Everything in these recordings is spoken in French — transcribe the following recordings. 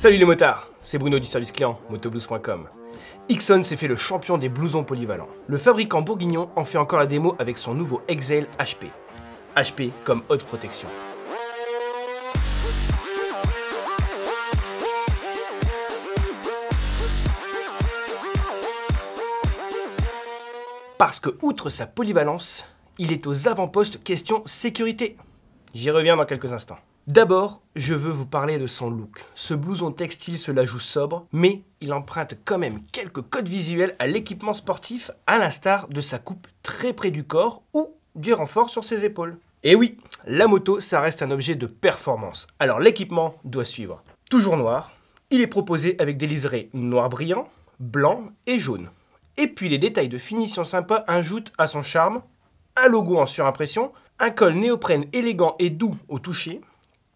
Salut les motards, c'est Bruno du service client motoblouse.com. Ixon s'est fait le champion des blousons polyvalents. Le fabricant bourguignon en fait encore la démo avec son nouveau Exhale HP. HP comme haute protection. Parce que, outre sa polyvalence, il est aux avant-postes question sécurité. J'y reviens dans quelques instants. D'abord, je veux vous parler de son look. Ce blouson textile se la joue sobre, mais il emprunte quand même quelques codes visuels à l'équipement sportif, à l'instar de sa coupe très près du corps ou du renfort sur ses épaules. Et oui, la moto, ça reste un objet de performance, alors l'équipement doit suivre. Toujours noir, il est proposé avec des liserés noir brillant, blanc et jaune. Et puis les détails de finition sympa ajoutent à son charme un logo en surimpression, un col néoprène élégant et doux au toucher,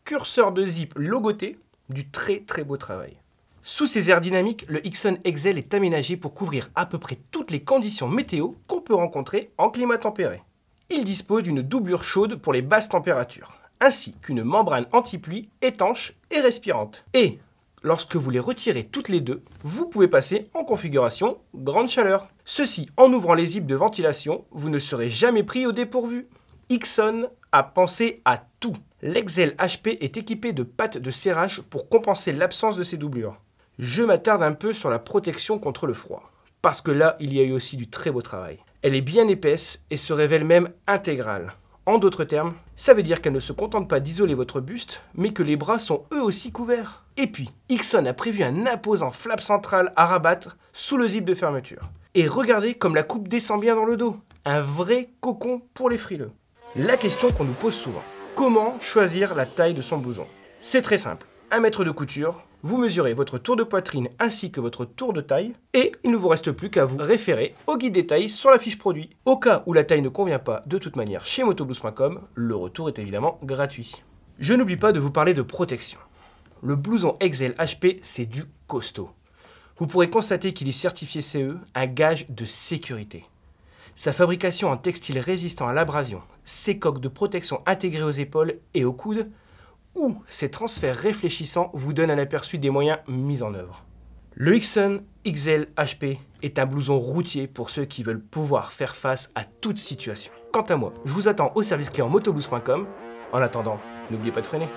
curseur de zip logoté, du très beau travail. Sous ses airs dynamiques, le Ixon Exhale est aménagé pour couvrir à peu près toutes les conditions météo qu'on peut rencontrer en climat tempéré. Il dispose d'une doublure chaude pour les basses températures, ainsi qu'une membrane anti-pluie étanche et respirante. Et lorsque vous les retirez toutes les deux, vous pouvez passer en configuration grande chaleur. Ceci, en ouvrant les zips de ventilation, vous ne serez jamais pris au dépourvu. Ixon a pensé à tout. L'Exhale HP est équipé de pattes de serrage pour compenser l'absence de ces doublures. Je m'attarde un peu sur la protection contre le froid, parce que là, il y a eu aussi du très beau travail. Elle est bien épaisse et se révèle même intégrale. En d'autres termes, ça veut dire qu'elle ne se contente pas d'isoler votre buste, mais que les bras sont eux aussi couverts. Et puis, Ixon a prévu un imposant flap central à rabattre sous le zip de fermeture. Et regardez comme la coupe descend bien dans le dos. Un vrai cocon pour les frileux. La question qu'on nous pose souvent, comment choisir la taille de son blouson? C'est très simple, 1 mètre de couture, vous mesurez votre tour de poitrine ainsi que votre tour de taille et il ne vous reste plus qu'à vous référer au guide des tailles sur la fiche produit. Au cas où la taille ne convient pas, de toute manière chez motoblouse.com, le retour est évidemment gratuit. Je n'oublie pas de vous parler de protection. Le blouson Exhale HP, c'est du costaud. Vous pourrez constater qu'il est certifié CE, un gage de sécurité. Sa fabrication en textile résistant à l'abrasion, ses coques de protection intégrées aux épaules et aux coudes, ou ses transferts réfléchissants vous donnent un aperçu des moyens mis en œuvre. Le Ixon Exhale HP est un blouson routier pour ceux qui veulent pouvoir faire face à toute situation. Quant à moi, je vous attends au service client motoblouse.com. En attendant, n'oubliez pas de freiner.